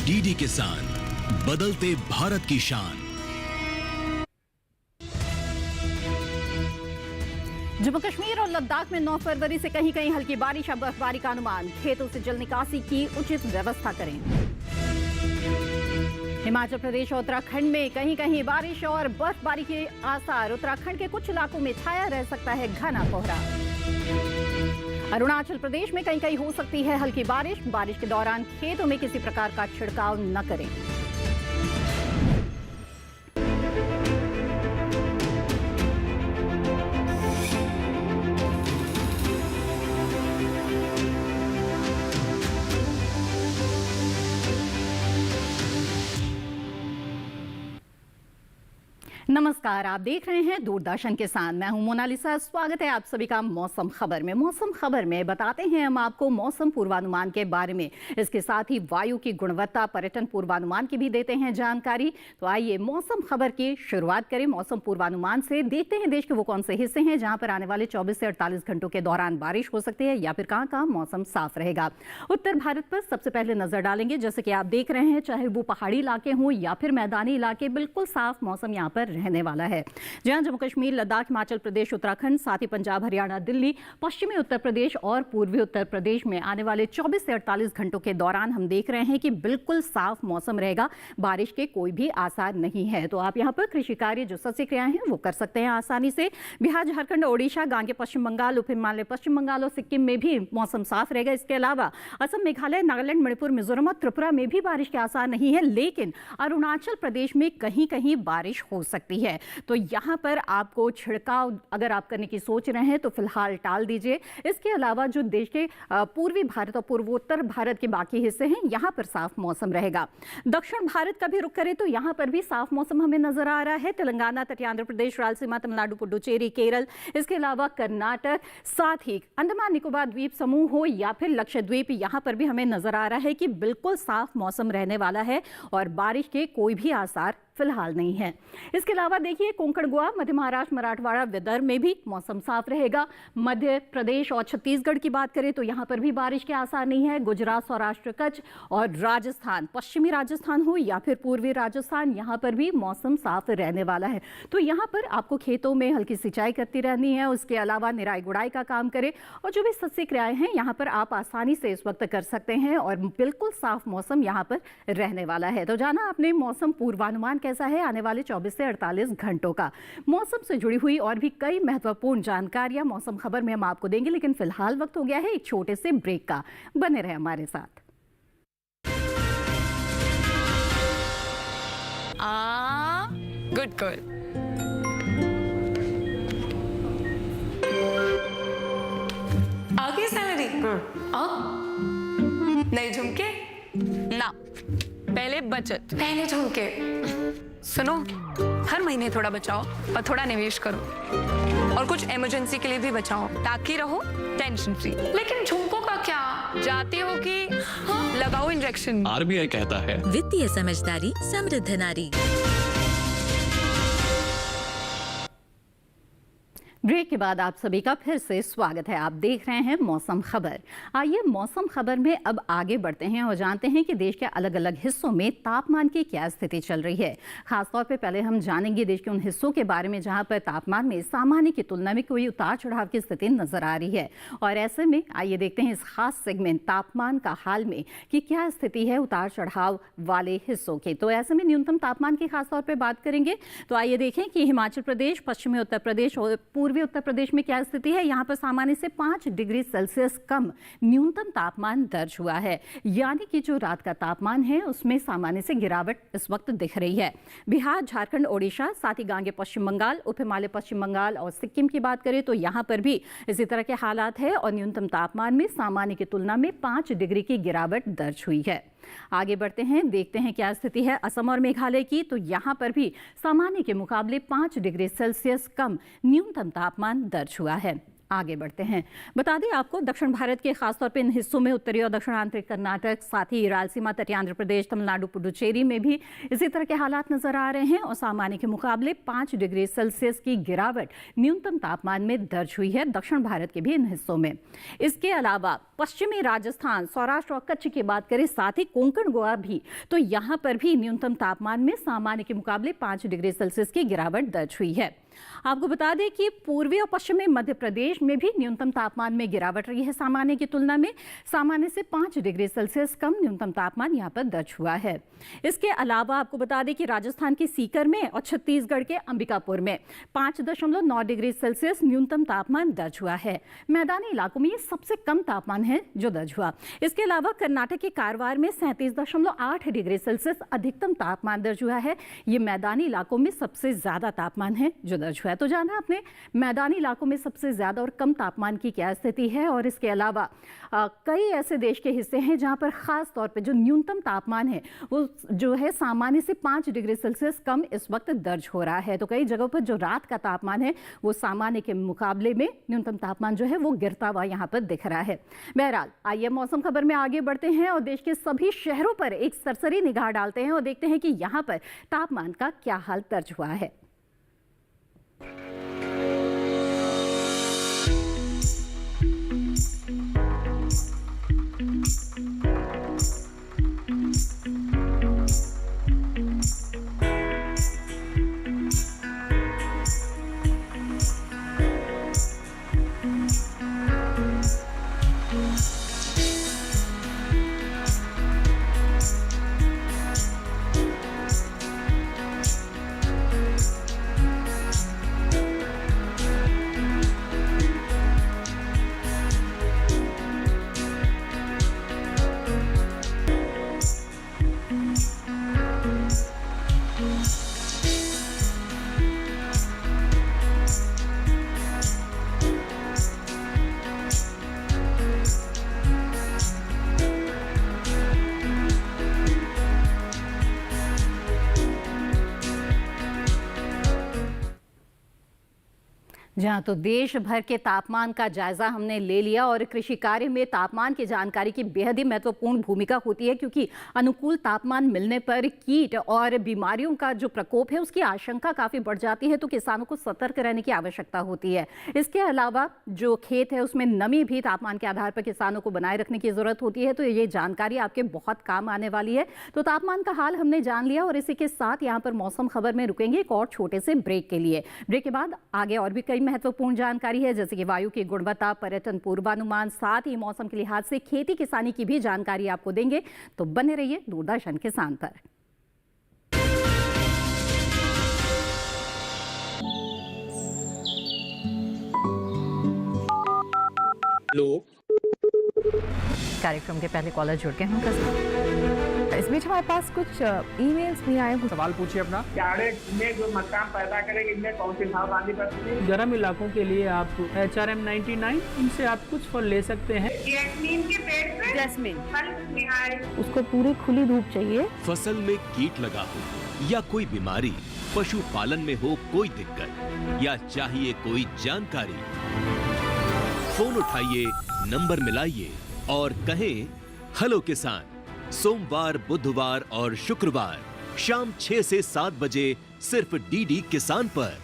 DD किसान, बदलते भारत की शान। जम्मू कश्मीर और लद्दाख में 9 फरवरी से कहीं कहीं हल्की बारिश और बर्फबारी का अनुमान। खेतों से जल निकासी की उचित व्यवस्था करें। हिमाचल प्रदेश और उत्तराखंड में कहीं कहीं बारिश और बर्फबारी के आसार। उत्तराखंड के कुछ इलाकों में छाया रह सकता है घना कोहरा। अरुणाचल प्रदेश में कहीं कहीं हो सकती है हल्की बारिश। बारिश के दौरान खेतों में किसी प्रकार का छिड़काव न करें। नमस्कार, आप देख रहे हैं दूरदर्शन किसान। मैं हूं मोनालिसा। स्वागत है आप सभी का मौसम खबर में। मौसम खबर में बताते हैं हम आपको मौसम पूर्वानुमान के बारे में। इसके साथ ही वायु की गुणवत्ता, पर्यटन पूर्वानुमान की भी देते हैं जानकारी। तो आइए मौसम खबर की शुरुआत करें मौसम पूर्वानुमान से। देखते हैं देश के वो कौन से हिस्से हैं जहां पर आने वाले 24 से 48 घंटों के दौरान बारिश हो सकती है या फिर कहां कहां मौसम साफ रहेगा। उत्तर भारत पर सबसे पहले नजर डालेंगे। जैसे कि आप देख रहे हैं, चाहे वो पहाड़ी इलाके हों या फिर मैदानी इलाके, बिल्कुल साफ मौसम यहाँ पर रहने वाला है। जहां जम्मू कश्मीर, लद्दाख, हिमाचल प्रदेश, उत्तराखंड, साथ ही पंजाब, हरियाणा, दिल्ली, पश्चिमी उत्तर प्रदेश और पूर्वी उत्तर प्रदेश में आने वाले 24 से 48 घंटों के दौरान हम देख रहे हैं कि बिल्कुल साफ मौसम रहेगा। बारिश के कोई भी आसार नहीं है। तो आप यहां पर कृषि कार्य, जो सस्य क्रियाएं हैं, वो कर सकते हैं आसानी से। बिहार, झारखंड, ओडिशा, गांगे पश्चिम बंगाल, उप हिमालय पश्चिम बंगाल और सिक्किम में भी मौसम साफ रहेगा। इसके अलावा असम, मेघालय, नागालैंड, मणिपुर, मिजोरम और त्रिपुरा में भी बारिश के आसार नहीं है। लेकिन अरुणाचल प्रदेश में कहीं कहीं बारिश हो सकती है। तो यहां पर आपको छिड़काव अगर आप करने की सोच रहे हैं तो फिलहाल टाल दीजिए। इसके अलावा जो देश के पूर्वी भारत और पूर्वोत्तर भारत के बाकी हिस्से हैं, यहां पर साफ मौसम रहेगा। दक्षिण भारत का भी रुख करें तो यहां पर भी साफ मौसम हमें नजर आ रहा है। तेलंगाना, तटीय आंध्र प्रदेश, रायलसीमा, तमिलनाडु, पुडुचेरी, केरल, इसके अलावा कर्नाटक, साथ ही अंडमान निकोबार द्वीप समूह हो या फिर लक्षद्वीप, यहां पर भी हमें नजर आ रहा है कि बिल्कुल साफ मौसम रहने वाला है और बारिश के कोई भी आसार फिलहाल नहीं है। इसके अलावा देखिए, कोंकण, गोवा, मध्य महाराष्ट्र, मराठवाड़ा, विदर्भ में भी मौसम साफ रहेगा। मध्य प्रदेश और छत्तीसगढ़ की बात करें तो यहां पर भी बारिश के आसार नहीं है। गुजरात, सौराष्ट्र, कच्छ और राजस्थान, पश्चिमी राजस्थान हो या फिर पूर्वी राजस्थान, यहां पर भी मौसम साफ रहने वाला है। तो यहां पर आपको खेतों में हल्की सिंचाई करती रहनी है। उसके अलावा निराई गुड़ाई का काम करें और जो भी सस्य क्रियाएं हैं यहां पर आप आसानी से इस वक्त कर सकते हैं और बिल्कुल साफ मौसम यहां पर रहने वाला है। तो जाना आपने मौसम पूर्वानुमान कैसा है आने वाले 24 से 48 घंटों का। मौसम से जुड़ी हुई और भी कई महत्वपूर्ण जानकारियां मौसम खबर में हम आपको देंगे, लेकिन फिलहाल वक्त हो गया है एक छोटे से ब्रेक का। बने रहे हमारे साथ। Good girl. आगे सैलरी नहीं झुमके ना, पहले बचत, पहले झुमके। सुनो, हर महीने थोड़ा बचाओ और थोड़ा निवेश करो और कुछ इमरजेंसी के लिए भी बचाओ ताकि रहो टेंशन फ्री। लेकिन झुमकों का क्या? जाती हो कि लगाओ इंजेक्शन। आरबीआई कहता है, वित्तीय समझदारी समृद्ध नारी। ब्रेक के बाद आप सभी का फिर से स्वागत है। आप देख रहे हैं मौसम खबर। आइए मौसम खबर में अब आगे बढ़ते हैं और जानते हैं कि देश के अलग अलग हिस्सों में तापमान की क्या स्थिति चल रही है। खासतौर पे पहले हम जानेंगे देश के उन हिस्सों के बारे में जहां पर तापमान में सामान्य की तुलना में कोई उतार चढ़ाव की स्थिति नजर आ रही है। और ऐसे में आइए देखते हैं इस खास सेगमेंट तापमान का हाल में कि क्या स्थिति है उतार चढ़ाव वाले हिस्सों की। तो ऐसे में न्यूनतम तापमान की खासतौर पर बात करेंगे तो आइए देखें कि हिमाचल प्रदेश, पश्चिमी उत्तर प्रदेश और पूर्वी उत्तर प्रदेश में क्या स्थिति है। यहाँ पर सामान्य से 5 डिग्री सेल्सियस कम न्यूनतम तापमान दर्ज हुआ है, यानी कि जो रात का तापमान है उसमें सामान्य से गिरावट इस वक्त दिख रही है। बिहार, झारखंड, ओडिशा, साथ ही गांगे पश्चिम बंगाल, उप हिमालय पश्चिम बंगाल और सिक्किम की बात करें तो यहाँ पर भी इसी तरह के हालात है और न्यूनतम तापमान में सामान्य की तुलना में 5 डिग्री की गिरावट दर्ज हुई है। आगे बढ़ते हैं, देखते हैं क्या स्थिति है असम और मेघालय की। तो यहाँ पर भी सामान्य के मुकाबले 5 डिग्री सेल्सियस कम न्यूनतम तापमान दर्ज हुआ है। आगे बढ़ते हैं। बता दें आपको, दक्षिण भारत के खासतौर पर इन हिस्सों में उत्तरी और दक्षिणांतरिक कर्नाटक, साथ ही रायलसीमा, तटीय आंध्र प्रदेश, तमिलनाडु, पुडुचेरी में भी इसी तरह के हालात नजर आ रहे हैं और सामान्य के मुकाबले 5 डिग्री सेल्सियस की गिरावट न्यूनतम तापमान में दर्ज हुई है दक्षिण भारत के भी इन हिस्सों में। इसके अलावा पश्चिमी राजस्थान, सौराष्ट्र और कच्छ की बात करें, साथ ही कोंकण, गोवा भी, तो यहाँ पर भी न्यूनतम तापमान में सामान्य के मुकाबले 5 डिग्री सेल्सियस की गिरावट दर्ज हुई है। आपको बता दें कि पूर्वी और पश्चिमी मध्य प्रदेश में भी न्यूनतम तापमान में गिरावट रही है सामान्य की तुलना में। सामान्य से 5 डिग्री सेल्सियस कम न्यूनतम तापमान यहाँ पर दर्ज हुआ है। इसके अलावा आपको बता दें कि राजस्थान के सीकर में और छत्तीसगढ़ के अंबिकापुर में 5.9 डिग्री सेल्सियस न्यूनतम तापमान दर्ज हुआ है। मैदानी इलाकों में ये सबसे कम तापमान है जो दर्ज हुआ। इसके अलावा कर्नाटक के कारवार में 37.8 डिग्री सेल्सियस अधिकतम तापमान दर्ज हुआ है। ये मैदानी इलाकों में सबसे ज्यादा तापमान है जो दर्ज हुआ है। तो जाना आपने मैदानी इलाकों में सबसे ज्यादा और कम तापमान की क्या स्थिति है। और इसके अलावा कई ऐसे देश के हिस्से हैं जहां पर खास तौर पे जो न्यूनतम तापमान है वो जो है सामान्य से 5 डिग्री सेल्सियस कम इस वक्त दर्ज हो रहा है। तो कई जगहों पर जो रात का तापमान है वो सामान्य के मुकाबले में न्यूनतम तापमान जो है वो गिरता हुआ यहाँ पर दिख रहा है। बहरहाल आइए मौसम खबर में आगे बढ़ते हैं और देश के सभी शहरों पर एक सरसरी निगाह डालते हैं और देखते हैं कि यहाँ पर तापमान का क्या हाल दर्ज हुआ है। जहां तो देश भर के तापमान का जायजा हमने ले लिया और कृषि कार्य में तापमान की जानकारी की बेहद ही महत्वपूर्ण भूमिका होती है, क्योंकि अनुकूल तापमान मिलने पर कीट और बीमारियों का जो प्रकोप है उसकी आशंका काफी बढ़ जाती है। तो किसानों को सतर्क रहने की आवश्यकता होती है। इसके अलावा जो खेत है उसमें नमी भी तापमान के आधार पर किसानों को बनाए रखने की जरूरत होती है। तो ये जानकारी आपके बहुत काम आने वाली है। तो तापमान का हाल हमने जान लिया और इसी के साथ यहाँ पर मौसम खबर में रुकेंगे एक और छोटे से ब्रेक के लिए। ब्रेक के बाद आगे और भी कई महत्वपूर्ण जानकारी है, जैसे कि वायु की गुणवत्ता, पर्यटन पूर्वानुमान, साथ ही मौसम के लिहाज से खेती किसानी की भी जानकारी आपको देंगे। तो बने रहिए दूरदर्शन किसान पर। कार्यक्रम के पहले कॉलर जुड़ के हम इस बीच हमारे पास कुछ ईमेल्स भी आए हैं। सवाल पूछिए अपना। जाड़े में जो मकान पैदा करेंगे इनमें कौन सी सावधानी बरतनी है? गर्म इलाकों के लिए आप HRM 99 इनसे आप कुछ फल ले सकते हैं। जैस्मीन के पेड़ पे जैस्मीन फल निहाय उसको पूरी खुली धूप चाहिए। फसल में कीट लगा हो या कोई बीमारी, पशुपालन में हो कोई दिक्कत या चाहिए कोई जानकारी, फोन उठाइए, नंबर मिलाइए और कहें हेलो किसान। सोमवार, बुधवार और शुक्रवार शाम 6 से 7 बजे सिर्फ DD किसान पर।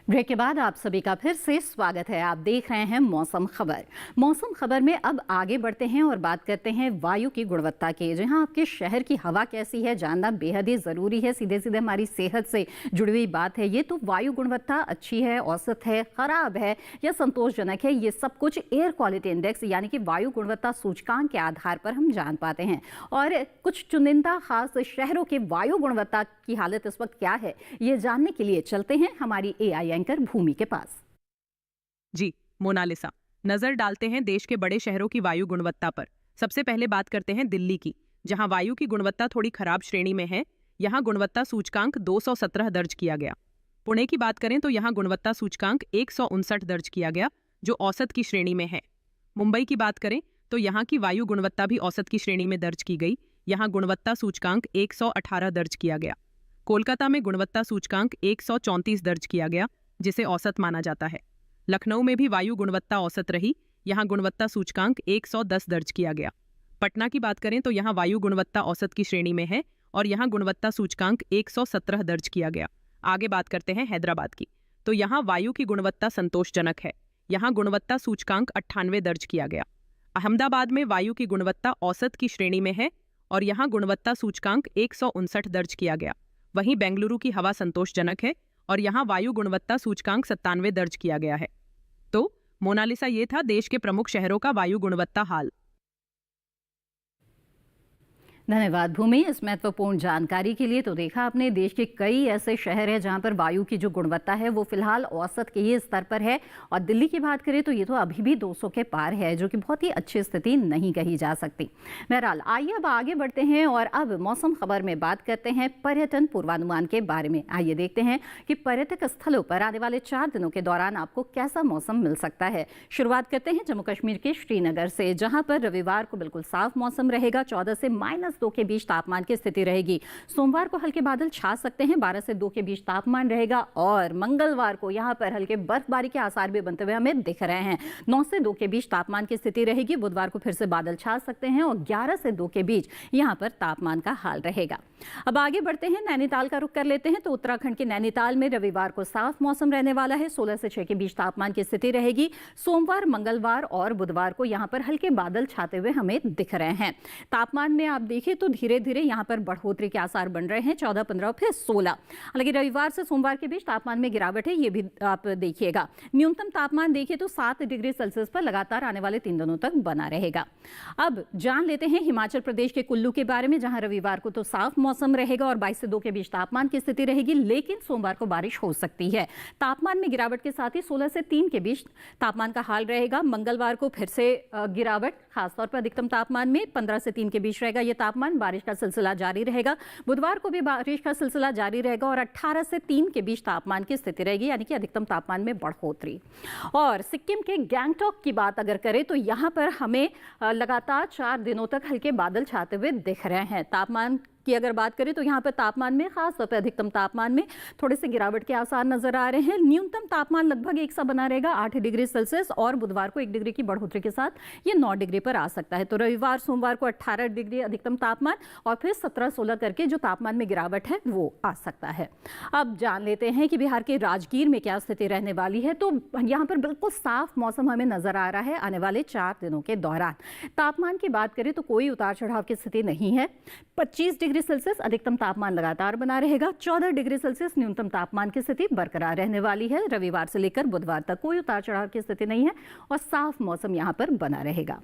ब्रेक के बाद आप सभी का फिर से स्वागत है। आप देख रहे हैं मौसम खबर। मौसम खबर में अब आगे बढ़ते हैं और बात करते हैं वायु की गुणवत्ता की। जहां आपके शहर की हवा कैसी है जानना बेहद ही जरूरी है। सीधे सीधे हमारी सेहत से जुड़ी हुई बात है ये। तो वायु गुणवत्ता अच्छी है, औसत है, खराब है या संतोषजनक है, ये सब कुछ एयर क्वालिटी इंडेक्स यानी कि वायु गुणवत्ता सूचकांक के आधार पर हम जान पाते हैं। और कुछ चुनिंदा खास शहरों के वायु गुणवत्ता की हालत इस वक्त क्या है, ये जानने के लिए चलते हैं हमारी AI एंकर भूमि के पास। जी मोनालिसा, नजर डालते हैं देश के बड़े शहरों की वायु गुणवत्ता पर। सबसे पहले बात करते हैं दिल्ली की, जहां वायु की गुणवत्ता थोड़ी खराब श्रेणी में है। यहां गुणवत्ता सूचकांक 217 दर्ज किया गया। पुणे की बात करें तो यहां गुणवत्ता सूचकांक 159 दर्ज किया गया, जो औसत की श्रेणी में है। मुंबई की बात करें तो यहां की वायु गुणवत्ता भी औसत की श्रेणी में दर्ज की गई। यहां गुणवत्ता सूचकांक 118 दर्ज किया गया। कोलकाता में गुणवत्ता सूचकांक 134 दर्ज किया गया, जिसे औसत माना जाता है। लखनऊ में भी वायु गुणवत्ता औसत रही, यहाँ गुणवत्ता सूचकांक 110 दर्ज किया गया। पटना की बात करें तो यहाँ वायु गुणवत्ता औसत की श्रेणी में है और यहाँ गुणवत्ता सूचकांक 117 दर्ज किया गया। आगे बात करते हैं हैदराबाद की, तो यहाँ वायु की गुणवत्ता संतोषजनक है, यहाँ गुणवत्ता सूचकांक 98 दर्ज किया गया। अहमदाबाद में वायु की गुणवत्ता औसत की श्रेणी में है और यहाँ गुणवत्ता सूचकांक 159 दर्ज किया गया। वहीं बेंगलुरु की हवा संतोषजनक है और यहाँ वायु गुणवत्ता सूचकांक 97 दर्ज किया गया है। तो मोनालिसा, ये था देश के प्रमुख शहरों का वायु गुणवत्ता हाल। धन्यवाद भूमि इस महत्वपूर्ण जानकारी के लिए। तो देखा आपने, देश के कई ऐसे शहर हैं जहां पर वायु की जो गुणवत्ता है वो फिलहाल औसत के ही स्तर पर है, और दिल्ली की बात करें तो ये तो अभी भी 200 के पार है, जो कि बहुत ही अच्छी स्थिति नहीं कही जा सकती। बहरहाल आइए अब आगे बढ़ते हैं और अब मौसम खबर में बात करते हैं पर्यटन पूर्वानुमान के बारे में। आइए देखते हैं कि पर्यटक स्थलों पर आने वाले 4 दिनों के दौरान आपको कैसा मौसम मिल सकता है। शुरुआत करते हैं जम्मू कश्मीर के श्रीनगर से, जहां पर रविवार को बिल्कुल साफ मौसम रहेगा। 14 से -2 के बीच तापमान की स्थिति रहेगी। सोमवार को हल्के बादल छा सकते हैं, 12 से 2 के बीच तापमान रहेगा। और मंगलवार को यहां पर हल्के बर्फबारी के आसार भी बनते हुए हमें दिख रहे हैं। 9 से 2 के बीच तापमान की स्थिति रहेगी। बुधवार को फिर से बादल छा सकते हैं और 11 से 2 के बीच यहां पर तापमान का हाल रहेगा। अब आगे बढ़ते हैं, नैनीताल का रुख कर लेते हैं। तो उत्तराखंड के नैनीताल में रविवार को साफ मौसम रहने वाला है। 16 से 6 के बीच तापमान की स्थिति रहेगी। सोमवार, मंगलवार और बुधवार को यहां पर हल्के बादल छाते हुए हमें दिख रहे हैं। तापमान में आप देखिए तो धीरे धीरे यहां पर बढ़ोतरी के आसार बन रहे हैं। 14, 15 फिर 16। हालांकि रविवार से सोमवार के बीच तापमान में गिरावट है, ये भी आप देखिएगा। न्यूनतम तापमान देखिए तो 7 डिग्री सेल्सियस पर लगातार आने वाले 3 दिनों तक बना रहेगा। अब जान लेते हैं हिमाचल प्रदेश के कुल्लू के बारे में, जहां रविवार को तो साफ मौसम रहेगा और 22 से 2 के बीच तापमान की स्थिति रहेगी, लेकिन सोमवार को बारिश हो सकती है। तापमान में गिरावट के साथ ही 16 से 3 के बीच तापमान का हाल रहेगा। मंगलवार को फिर से गिरावट, खासतौर पर अधिकतम तापमान में 15 से 3 के बीच रहेगा ये तापमान। बारिश का सिलसिला जारी रहेगा। बुधवार को भी बारिश का सिलसिला जारी रहेगा और 18 से 3 के बीच तापमान की स्थिति रहेगी, यानी कि अधिकतम तापमान में बढ़ोतरी। और सिक्किम के गैंगटॉक की बात अगर करें तो यहां पर हमें लगातार 4 दिनों तक हल्के बादल छाते हुए दिख रहे हैं। तापमान की अगर बात करें तो यहाँ पर तापमान में, खासतौर पर अधिकतम तापमान में थोड़े से गिरावट के आसार नजर आ रहे हैं। न्यूनतम तापमान लगभग एक सा बना रहेगा, 8 डिग्री सेल्सियस, और बुधवार को 1 डिग्री की बढ़ोतरी के साथ ये 9 डिग्री पर आ सकता है। तो रविवार, सोमवार को 18 डिग्री अधिकतम तापमान और फिर 17-16 करके जो तापमान में गिरावट है वो आ सकता है। अब जान लेते हैं कि बिहार के राजगीर में क्या स्थिति रहने वाली है। तो यहाँ पर बिल्कुल साफ मौसम हमें नजर आ रहा है आने वाले 4 दिनों के दौरान। तापमान की बात करें तो कोई उतार चढ़ाव की स्थिति नहीं है। 25 डिग्री सेल्सियस अधिकतम तापमान लगातार बना रहेगा। 14 डिग्री सेल्सियस न्यूनतम तापमान की स्थिति बरकरार रहने वाली है। रविवार से लेकर बुधवार तक कोई उतार चढ़ाव की स्थिति नहीं है और साफ मौसम यहां पर बना रहेगा।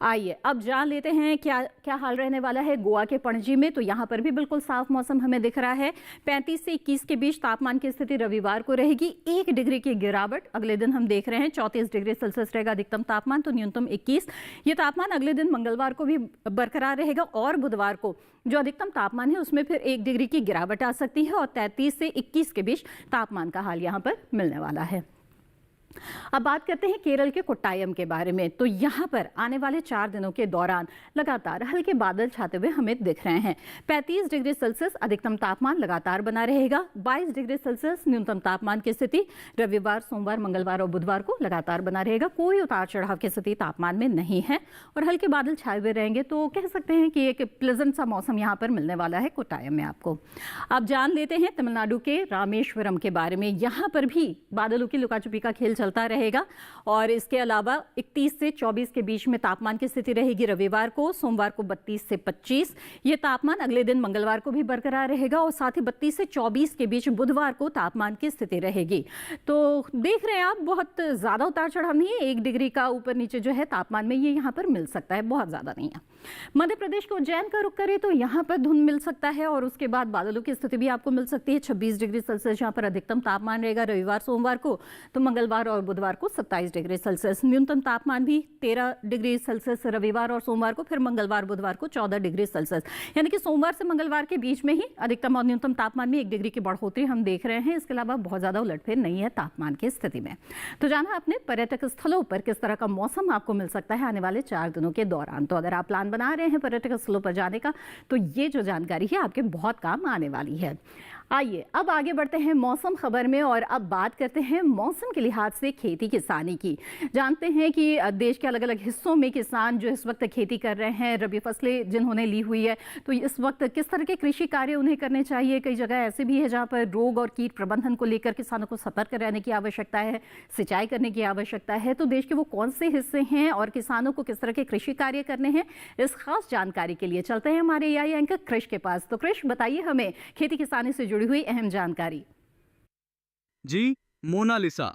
आइए अब जान लेते हैं क्या हाल रहने वाला है गोवा के पणजी में। तो यहां पर भी बिल्कुल साफ मौसम हमें दिख रहा है। 35 से 21 के बीच तापमान की स्थिति रविवार को रहेगी। 1 डिग्री की गिरावट अगले दिन हम देख रहे हैं। 34 डिग्री सेल्सियस रहेगा अधिकतम तापमान, तो न्यूनतम 21। ये तापमान अगले दिन मंगलवार को भी बरकरार रहेगा और बुधवार को जो अधिकतम तापमान है उसमें फिर 1 डिग्री की गिरावट आ सकती है और 33 से 21 के बीच तापमान का हाल यहां पर मिलने वाला है। अब बात करते हैं केरल के कोट्टायम के बारे में। तो यहाँ पर आने वाले 4 दिनों के दौरान लगातार हल्के बादल छाते हुए हमें दिख रहे हैं। 35 डिग्री सेल्सियस अधिकतम तापमान लगातार बना रहेगा। 22 डिग्री सेल्सियस न्यूनतम तापमान की स्थिति रविवार, सोमवार, मंगलवार और बुधवार को लगातार बना रहेगा। कोई उतार चढ़ाव की स्थिति तापमान में नहीं है और हल्के बादल छाए हुए रहेंगे। तो कह सकते हैं कि एक प्लेजेंट सा मौसम यहाँ पर मिलने वाला है कोट्टायम में आपको। अब जान लेते हैं तमिलनाडु के रामेश्वरम के बारे में। यहाँ पर भी बादलों की लुकाछुपी का खेल चलता रहेगा और इसके अलावा 31 से 24 के बीच में तापमान की स्थिति रहेगी रविवार को। सोमवार को 32 से 25 ये तापमान अगले दिन मंगलवार को भी बरकरार रहेगा और साथ ही 32 से 24 के बीच बुधवार को तापमान की स्थिति रहेगी। तो देख रहे हैं आप, बहुत ज्यादा उतार चढ़ाव नहीं है। 1 डिग्री का ऊपर नीचे जो है तापमान में ये यहाँ पर मिल सकता है, बहुत ज्यादा नहीं है। मध्य प्रदेश के उज्जैन का रुख करें तो यहाँ पर धुंध मिल सकता है और उसके बाद बादलों की स्थिति भी आपको मिल सकती है। 26 डिग्री सेल्सियस यहाँ पर अधिकतम तापमान रहेगा रविवार, सोमवार को। तो मंगलवार और बुधवार को 27 डिग्री सेल्सियस। न्यूनतम तापमान भी 13 डिग्री सेल्सियस रविवार और सोमवार को, फिर मंगलवार बुधवार को 14 डिग्री सेल्सियस। यानी कि सोमवार से मंगलवार के बीच में ही अधिकतम और न्यूनतम तापमान में 1 डिग्री की बढ़ोतरी हम देख रहे हैं। इसके अलावा बहुत ज्यादा उलटफेर नहीं है तापमान की स्थिति में। तो जाना अपने पर्यटक स्थलों पर किस तरह का मौसम आपको मिल सकता है आने वाले 4 दिनों के दौरान। तो अगर आप प्लान बना रहे हैं पर्यटक स्थलों पर जाने का तो ये जो जानकारी है आपके बहुत काम आने वाली है। आइए अब आगे बढ़ते हैं मौसम खबर में और अब बात करते हैं मौसम के लिहाज से खेती किसानी की। जानते हैं कि देश के अलग अलग हिस्सों में किसान जो इस वक्त खेती कर रहे हैं, रबी फसलें जिन्होंने ली हुई है, तो इस वक्त किस तरह के कृषि कार्य उन्हें करने चाहिए। कई जगह ऐसे भी है जहाँ पर रोग और कीट प्रबंधन को लेकर किसानों को सतर्क रहने की आवश्यकता है, सिंचाई करने की आवश्यकता है। तो देश के वो कौन से हिस्से हैं और किसानों को किस तरह के कृषि कार्य करने हैं, इस खास जानकारी के लिए चलते हैं हमारे एआई एंकर कृष के पास। तो कृष, बताइए हमें खेती किसानी से जुड़ी हुई अहम जानकारी। जी मोनालिसा,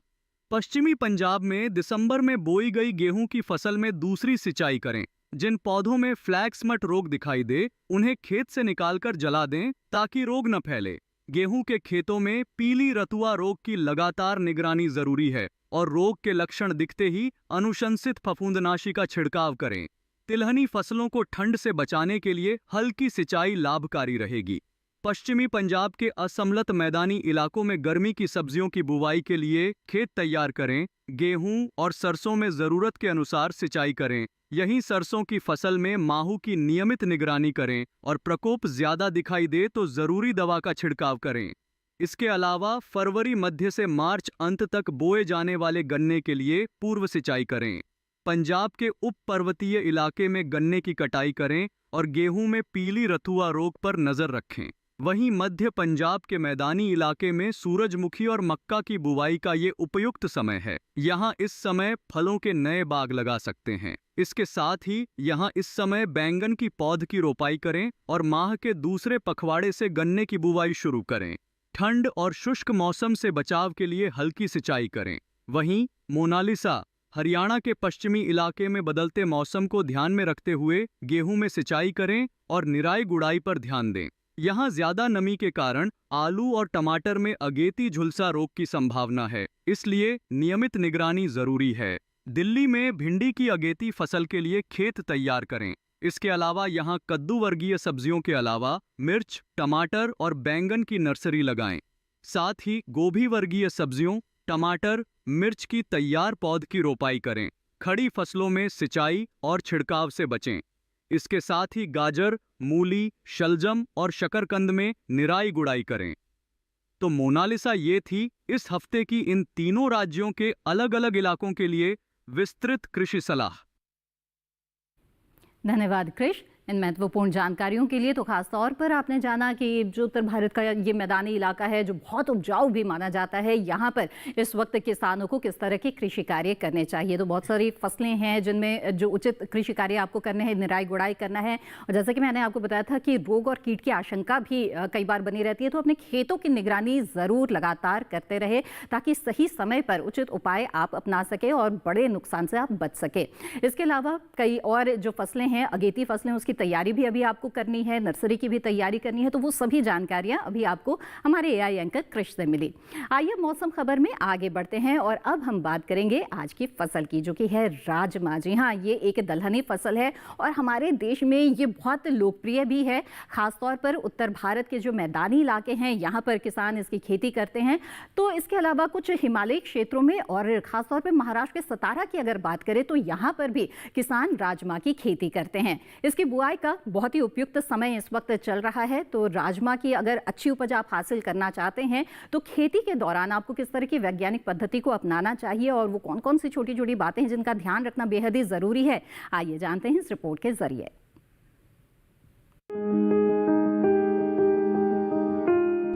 पश्चिमी पंजाब में दिसंबर में बोई गई गेहूं की फसल में दूसरी सिंचाई करें। जिन पौधों में फ्लैग स्मट रोग दिखाई दे उन्हें खेत से निकालकर जला दें ताकि रोग न फैले। गेहूं के खेतों में पीली रतुआ रोग की लगातार निगरानी जरूरी है और रोग के लक्षण दिखते ही अनुशंसित फफूंदनाशी का छिड़काव करें। तिलहनी फसलों को ठंड से बचाने के लिए हल्की सिंचाई लाभकारी रहेगी। पश्चिमी पंजाब के असमलत मैदानी इलाकों में गर्मी की सब्जियों की बुवाई के लिए खेत तैयार करें। गेहूं और सरसों में जरूरत के अनुसार सिंचाई करें। यहीं सरसों की फसल में माहू की नियमित निगरानी करें और प्रकोप ज्यादा दिखाई दे तो जरूरी दवा का छिड़काव करें। इसके अलावा फरवरी मध्य से मार्च अंत तक बोए जाने वाले गन्ने के लिए पूर्व सिंचाई करें। पंजाब के उप पर्वतीय इलाके में गन्ने की कटाई करें और गेहूं में पीली रतुआ रोग पर नजर रखें। वहीं मध्य पंजाब के मैदानी इलाके में सूरजमुखी और मक्का की बुवाई का ये उपयुक्त समय है। यहाँ इस समय फलों के नए बाग लगा सकते हैं। इसके साथ ही यहाँ इस समय बैंगन की पौध की रोपाई करें और माह के दूसरे पखवाड़े से गन्ने की बुवाई शुरू करें। ठंड और शुष्क मौसम से बचाव के लिए हल्की सिंचाई करें। वहीं मोनालिसा, हरियाणा के पश्चिमी इलाके में बदलते मौसम को ध्यान में रखते हुए गेहूं में सिंचाई करें और निराई गुड़ाई पर ध्यान दें। यहाँ ज्यादा नमी के कारण आलू और टमाटर में अगेती झुलसा रोग की संभावना है, इसलिए नियमित निगरानी जरूरी है। दिल्ली में भिंडी की अगेती फसल के लिए खेत तैयार करें। इसके अलावा यहाँ कद्दू वर्गीय सब्जियों के अलावा मिर्च, टमाटर और बैंगन की नर्सरी लगाएं। साथ ही गोभी वर्गीय सब्जियों, टमाटर, मिर्च की तैयार पौध की रोपाई करें। खड़ी फसलों में सिंचाई और छिड़काव से बचें। इसके साथ ही गाजर, मूली, शलजम और शकरकंद में निराई गुड़ाई करें। तो मोनालिसा, ये थी इस हफ्ते की इन तीनों राज्यों के अलग अलग इलाकों के लिए विस्तृत कृषि सलाह। धन्यवाद कृष इन महत्वपूर्ण जानकारियों के लिए। तो खास तौर पर आपने जाना कि जो उत्तर भारत का ये मैदानी इलाका है जो बहुत उपजाऊ भी माना जाता है, यहाँ पर इस वक्त किसानों को किस तरह के कृषि कार्य करने चाहिए। तो बहुत सारी फसलें हैं जिनमें जो उचित कृषि कार्य आपको करने हैं, निराई गुड़ाई करना है। और जैसा कि मैंने आपको बताया था कि रोग और कीट की आशंका भी कई बार बनी रहती है, तो अपने खेतों की निगरानी ज़रूर लगातार करते रहे ताकि सही समय पर उचित उपाय आप अपना सके और बड़े नुकसान से आप बच सके। इसके अलावा कई और जो फसलें हैं, अगेती फसलें, उसकी तैयारी भी अभी आपको करनी है, नर्सरी की भी तैयारी करनी है। तो वो सभी जानकारियां अभी आपको हमारे एआई एंकर कृष से मिली। आइए मौसम खबर में आगे बढ़ते हैं और अब हम बात करेंगे आज की फसल की, जो कि है राजमा। जी हाँ, ये एक दलहनी फसल है और हमारे देश में ये बहुत लोकप्रिय भी है। खासतौर पर उत्तर भारत के जो मैदानी इलाके हैं, यहाँ पर किसान इसकी खेती करते हैं। तो इसके अलावा कुछ हिमालयी क्षेत्रों में और खासतौर पर महाराष्ट्र के सतारा की अगर बात करें तो यहाँ पर भी किसान राजमा की खेती करते हैं। इसकी बुआई का बहुत ही उपयुक्त समय इस वक्त चल रहा है। तो राजमा की अगर अच्छी उपज आप हासिल करना चाहते हैं तो खेती के दौरान आपको किस तरह की वैज्ञानिक पद्धति को अपनाना चाहिए और वो कौन कौन सी छोटी छोटी बातें हैं जिनका ध्यान रखना बेहद ही जरूरी है, आइए जानते हैं इस रिपोर्ट के जरिए।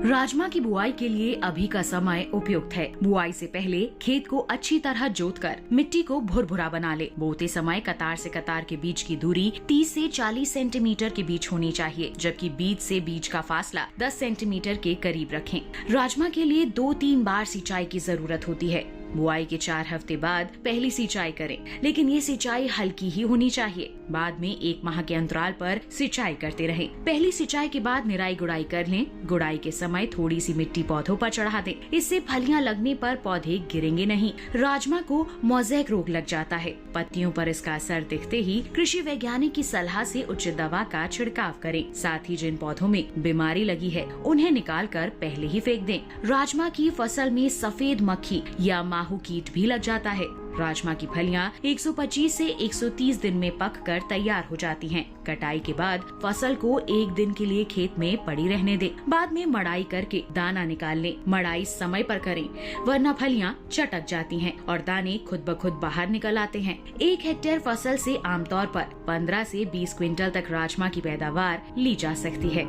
राजमा की बुआई के लिए अभी का समय उपयुक्त है। बुआई से पहले खेत को अच्छी तरह जोतकर मिट्टी को भुरभुरा बना ले। बोते समय कतार से कतार के बीच की दूरी 30 से 40 सेंटीमीटर के बीच होनी चाहिए, जबकि बीज से बीज का फासला 10 सेंटीमीटर के करीब रखें। राजमा के लिए 2-3 बार सिंचाई की जरूरत होती है। बुआई के 4 हफ्ते बाद पहली सिंचाई करें, लेकिन ये सिंचाई हल्की ही होनी चाहिए। बाद में 1 माह के अंतराल पर सिंचाई करते रहें। पहली सिंचाई के बाद निराई गुड़ाई कर लें। गुड़ाई के समय थोड़ी सी मिट्टी पौधों पर चढ़ा दें, इससे फलियां लगने पर पौधे गिरेंगे नहीं। राजमा को मोज़ेक रोग लग जाता है। पत्तियों पर इसका असर दिखते ही कृषि वैज्ञानिक की सलाह से उचित दवा का छिड़काव करें। साथ ही जिन पौधों में बीमारी लगी है उन्हें निकाल कर पहले ही फेंक दें। राजमा की फसल में सफेद मक्खी या माहू कीट भी लग जाता है। राजमा की फलियां 125 से 130 दिन में पककर तैयार हो जाती हैं। कटाई के बाद फसल को 1 दिन के लिए खेत में पड़ी रहने दें। बाद में मड़ाई करके दाना निकाल लें। मड़ाई समय पर करें, वरना फलियां चटक जाती हैं और दाने खुद ब खुद बाहर निकल आते हैं। 1 हेक्टेयर फसल से आमतौर पर 15 से 20 क्विंटल तक राजमा की पैदावार ली जा सकती है।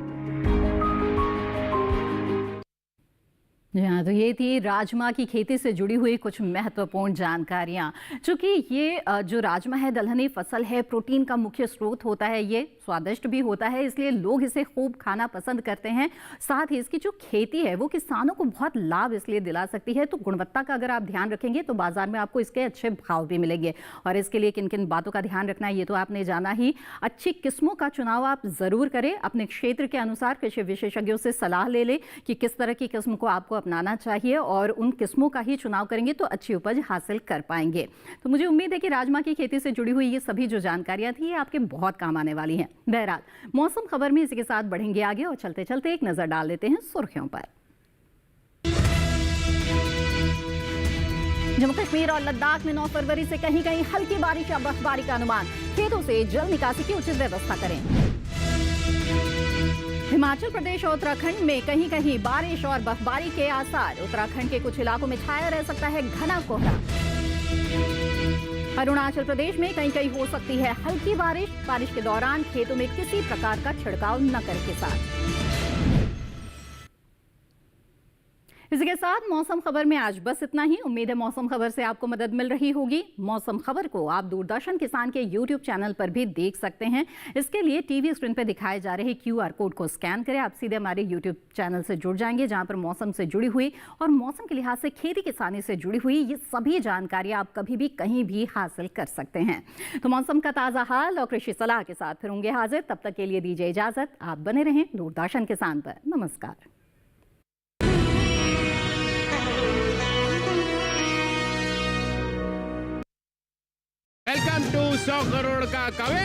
जी हाँ, तो ये थी राजमा की खेती से जुड़ी हुई कुछ महत्वपूर्ण जानकारियाँ। चूँकि ये जो राजमा है दलहनी फसल है, प्रोटीन का मुख्य स्रोत होता है, ये स्वादिष्ट भी होता है, इसलिए लोग इसे खूब खाना पसंद करते हैं। साथ ही इसकी जो खेती है वो किसानों को बहुत लाभ इसलिए दिला सकती है। तो गुणवत्ता का अगर आप ध्यान रखेंगे तो बाजार में आपको इसके अच्छे भाव भी मिलेंगे। और इसके लिए किन किन बातों का ध्यान रखना है ये तो आपने जाना ही। अच्छी किस्मों का चुनाव आप ज़रूर करें। अपने क्षेत्र के अनुसार कृषि विशेषज्ञों से सलाह ले लें कि किस तरह की किस्म को आपको अपनाना चाहिए और उन किस्मों का ही चुनाव करेंगे तो अच्छी उपज हासिल कर पाएंगे। तो मुझे उम्मीद है कि राजमा की खेती से जुड़ी हुई ये सभी जो जानकारियां थी ये आपके बहुत काम आने वाली हैं। बहरहाल मौसम खबर में इसी के साथ बढ़ेंगे आगे और चलते चलते एक नजर डाल देते हैं सुर्खियों पर। जम्मू कश्मीर और लद्दाख में 9 फरवरी से कहीं कहीं हल्की बारिश या बर्फबारी का अनुमान। खेतों से जल निकासी की उचित व्यवस्था करें। हिमाचल प्रदेश और उत्तराखंड में कहीं कहीं बारिश और बर्फबारी के आसार। उत्तराखंड के कुछ इलाकों में छाया रह सकता है घना कोहरा। अरुणाचल प्रदेश में कहीं कहीं हो सकती है हल्की बारिश। बारिश के दौरान खेतों में किसी प्रकार का छिड़काव न करें किसान। इसी के साथ मौसम खबर में आज बस इतना ही। उम्मीद है मौसम खबर से आपको मदद मिल रही होगी। मौसम खबर को आप दूरदर्शन किसान के YouTube चैनल पर भी देख सकते हैं। इसके लिए टीवी स्क्रीन पर दिखाए जा रहे QR कोड को स्कैन करें। आप सीधे हमारे YouTube चैनल से जुड़ जाएंगे जहां पर मौसम से जुड़ी हुई और मौसम के लिहाज से खेती किसानी से जुड़ी हुई ये सभी जानकारी आप कभी भी कहीं भी हासिल कर सकते हैं। तो मौसम का ताज़ा हाल और कृषि सलाह के साथ फिर होंगे हाजिर। तब तक के लिए दीजिए इजाजत। आप बने रहें दूरदर्शन किसान पर। नमस्कार। वेलकम टू 100 करोड़ का कवच।